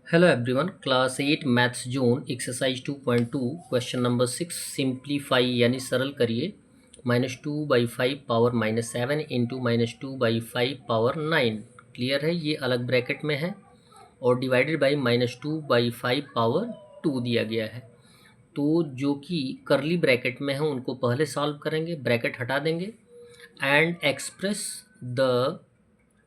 Hello everyone, class 8 maths zone exercise 2.2 question number 6 simplify यानी सरल करिए -2/5 पावर -7 इंटू -2/5 पावर 9। क्लियर है, ये अलग ब्रैकेट में है और डिवाइडेड बाई -2/5 पावर 2 दिया गया है। तो जो कि करली ब्रैकेट में है उनको पहले सॉल्व करेंगे, ब्रैकेट हटा देंगे एंड एक्सप्रेस द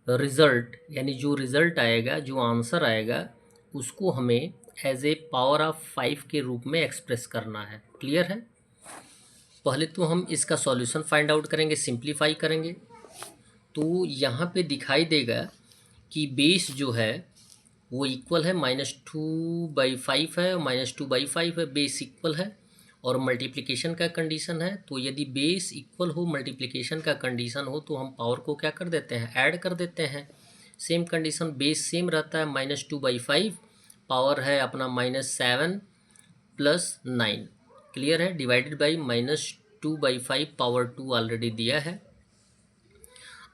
रिज़ल्ट, यानी जो रिज़ल्ट आएगा, जो आंसर आएगा उसको हमें एज ए पावर ऑफ 5 के रूप में एक्सप्रेस करना है। क्लियर है। पहले तो हम इसका सॉल्यूशन फाइंड आउट करेंगे, सिंप्लीफाई करेंगे। तो यहाँ पे दिखाई देगा कि बेस जो है वो इक्वल है -2/5 है और -2/5 है, बेस इक्वल है और मल्टीप्लिकेशन का कंडीशन है। तो यदि बेस इक्वल हो, मल्टीप्लिकेशन का कंडीशन हो, तो हम पावर को क्या कर देते हैं, ऐड कर देते हैं। सेम कंडीशन, बेस सेम रहता है, -2/5, पावर है अपना -7 + 9। क्लियर है। डिवाइडेड बाई -2/5 पावर 2 ऑलरेडी दिया है।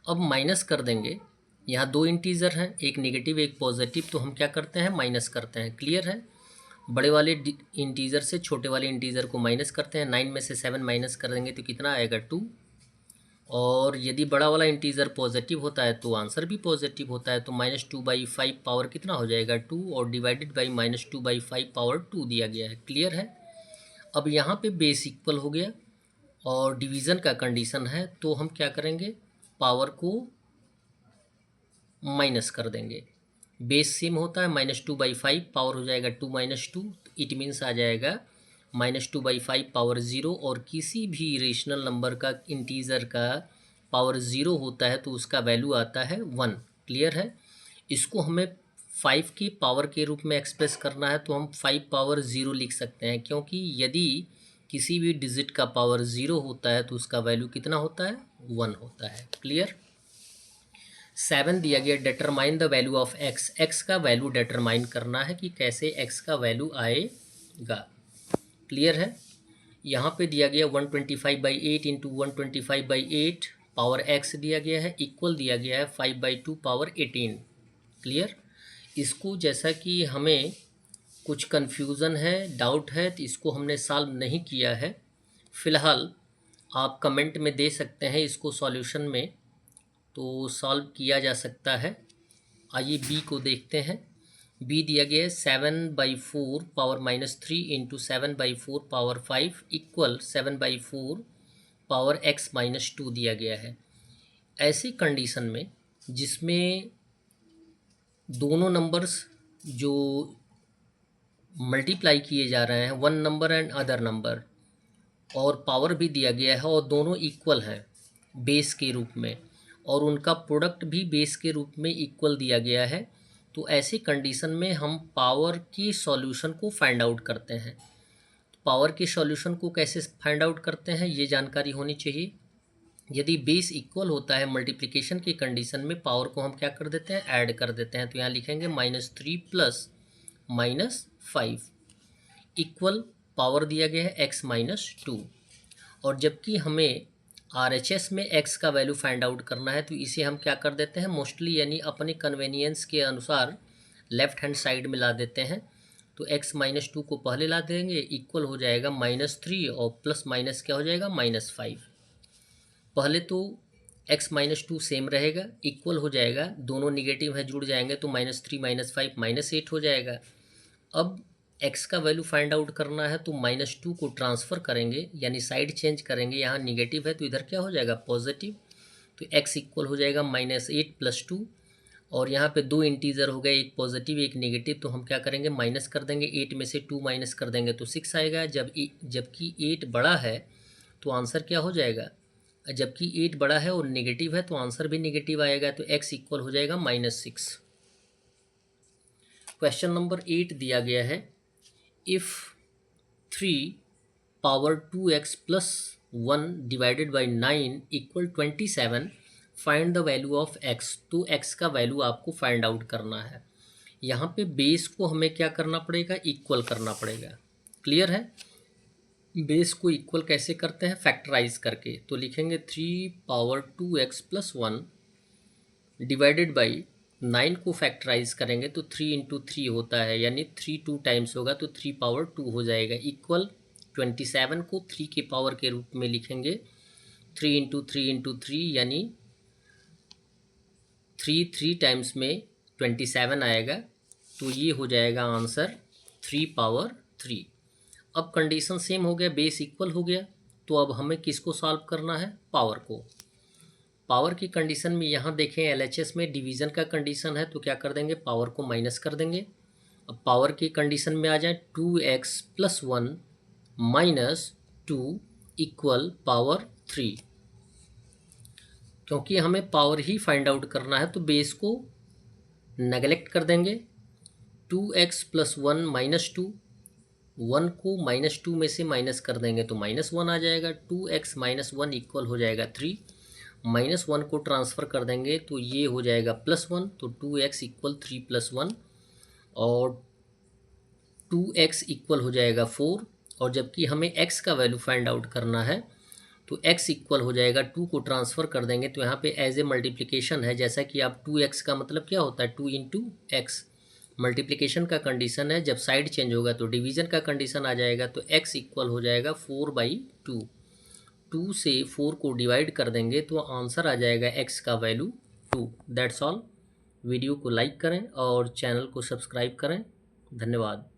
अब माइनस कर देंगे, यहाँ दो इंटीज़र हैं, एक नेगेटिव एक पॉजिटिव, तो हम क्या करते हैं, माइनस करते हैं। क्लियर है। बड़े वाले इंटीज़र से छोटे वाले इंटीज़र को माइनस करते हैं। 9 में से 7 माइनस कर देंगे तो कितना आएगा, 2। और यदि बड़ा वाला इंटीज़र पॉजिटिव होता है तो आंसर भी पॉजिटिव होता है। तो -2/5 पावर कितना हो जाएगा, 2, और डिवाइडेड बाई -2/5 पावर 2 दिया गया है। क्लियर है। अब यहाँ पे बेस इक्वल हो गया और डिवीज़न का कंडीशन है, तो हम क्या करेंगे, पावर को माइनस कर देंगे। बेस सेम होता है, -2/5, पावर हो जाएगा 2 - 2, इट मीन्स आ जाएगा -2/5 पावर 0। और किसी भी रेशनल नंबर का, इंटीज़र का पावर 0 होता है तो उसका वैल्यू आता है 1। क्लियर है। इसको हमें 5 की पावर के रूप में एक्सप्रेस करना है, तो हम 5 पावर 0 लिख सकते हैं, क्योंकि यदि किसी भी डिजिट का पावर 0 होता है तो उसका वैल्यू कितना होता है, 1 होता है। क्लियर। 7 दिया गया, determine the value of x. X का वैल्यू डिटरमाइन करना है कि कैसे एक्स का वैल्यू आएगा। क्लियर है। यहाँ पे दिया गया 125/8 इंटू 125/8 पावर एक्स दिया गया है, इक्वल दिया गया है 5/2 पावर 18। क्लियर। इसको जैसा कि हमें कुछ कन्फ्यूज़न है, डाउट है, तो इसको हमने सॉल्व नहीं किया है। फ़िलहाल आप कमेंट में दे सकते हैं इसको सॉल्यूशन में, तो सॉल्व किया जा सकता है। आइए बी को देखते हैं। बी दिया गया है 7/4 power -3 into 7/4 power 5 equal 7/4 power x-2 दिया गया है। ऐसी कंडीशन में जिसमें दोनों नंबर्स जो मल्टीप्लाई किए जा रहे हैं, one number and other number, और पावर भी दिया गया है और दोनों इक्वल हैं बेस के रूप में, और उनका प्रोडक्ट भी बेस के रूप में इक्वल दिया गया है, तो ऐसी कंडीशन में हम पावर की सॉल्यूशन को फाइंड आउट करते हैं। पावर के सॉल्यूशन को कैसे फाइंड आउट करते हैं ये जानकारी होनी चाहिए। यदि बेस इक्वल होता है, मल्टीप्लिकेशन की कंडीशन में पावर को हम क्या कर देते हैं, ऐड कर देते हैं। तो यहाँ लिखेंगे -3 + -5 इक्वल पावर दिया गया है x-2। और जबकि हमें RHS में x का वैल्यू फाइंड आउट करना है, तो इसे हम क्या कर देते हैं, मोस्टली यानी अपने कन्वेनियंस के अनुसार लेफ्ट हैंड साइड में ला देते हैं। तो x-2 को पहले ला देंगे, इक्वल हो जाएगा -3 और प्लस माइनस क्या हो जाएगा, -5। पहले तो x-2 सेम रहेगा, इक्वल हो जाएगा, दोनों निगेटिव है जुड़ जाएंगे, तो -3 -5 -8 हो जाएगा। अब x का वैल्यू फाइंड आउट करना है, तो -2 को ट्रांसफ़र करेंगे, यानी साइड चेंज करेंगे। यहाँ निगेटिव है तो इधर क्या हो जाएगा, पॉजिटिव। तो x इक्वल हो जाएगा -8 + 2, और यहाँ पे दो इंटीज़र हो गए, एक पॉजिटिव एक नेगेटिव, तो हम क्या करेंगे, माइनस कर देंगे। 8 में से 2 माइनस कर देंगे तो 6 आएगा। जबकि 8 बड़ा है तो आंसर क्या हो जाएगा, जबकि 8 बड़ा है और नेगेटिव है तो आंसर भी नेगेटिव आएगा। तो x इक्वल हो जाएगा -6। क्वेश्चन नंबर 8 दिया गया है, if 3 power 2x + 1 divided by 9 equal 27, find the value of x। तो x का वैल्यू आपको फाइंड आउट करना है। यहाँ पे बेस को हमें क्या करना पड़ेगा, इक्वल करना पड़ेगा। क्लियर है। बेस को इक्वल कैसे करते हैं, फैक्टराइज करके। तो लिखेंगे 3 पावर 2x + 1 डिवाइडेड बाई 9 को फैक्टराइज करेंगे तो 3 इंटू 3 होता है, यानी 3 2 टाइम्स होगा तो 3 पावर 2 हो जाएगा, इक्वल 27 को 3 के पावर के रूप में लिखेंगे, 3 इंटू 3 इंटू 3 यानी 3 टाइम्स में 27 आएगा, तो ये हो जाएगा आंसर 3 पावर 3। अब कंडीशन सेम हो गया, बेस इक्वल हो गया, तो अब हमें किसको सॉल्व करना है, पावर को। पावर की कंडीशन में यहाँ देखें एलएचएस में डिवीज़न का कंडीशन है, तो क्या कर देंगे, पावर को माइनस कर देंगे। अब पावर की कंडीशन में आ जाए 2x + 1 - 2 इक्वल पावर 3। क्योंकि हमें पावर ही फाइंड आउट करना है तो बेस को नेगलेक्ट कर देंगे। 2x + 1 - 2, 1 को -2 में से माइनस कर देंगे तो -1 आ जाएगा, 2x - 1 इक्वल हो जाएगा 3, -1 को ट्रांसफ़र कर देंगे तो ये हो जाएगा +1, तो 2x इक्वल 3 + 1 और 2x इक्वल हो जाएगा 4। और जबकि हमें x का वैल्यू फाइंड आउट करना है तो x इक्वल हो जाएगा 2 को ट्रांसफ़र कर देंगे तो यहाँ पे एज ए मल्टीप्लिकेशन है, जैसा कि आप 2x का मतलब क्या होता है, 2 इंटू एक्स, मल्टीप्लिकेशन का कंडीशन है, जब साइड चेंज होगा तो डिवीज़न का कंडीशन आ जाएगा, तो x इक्वल हो जाएगा 4/2। 2 से 4 को डिवाइड कर देंगे तो आंसर आ जाएगा x का वैल्यू 2। That's all. वीडियो को लाइक करें और चैनल को सब्सक्राइब करें। धन्यवाद।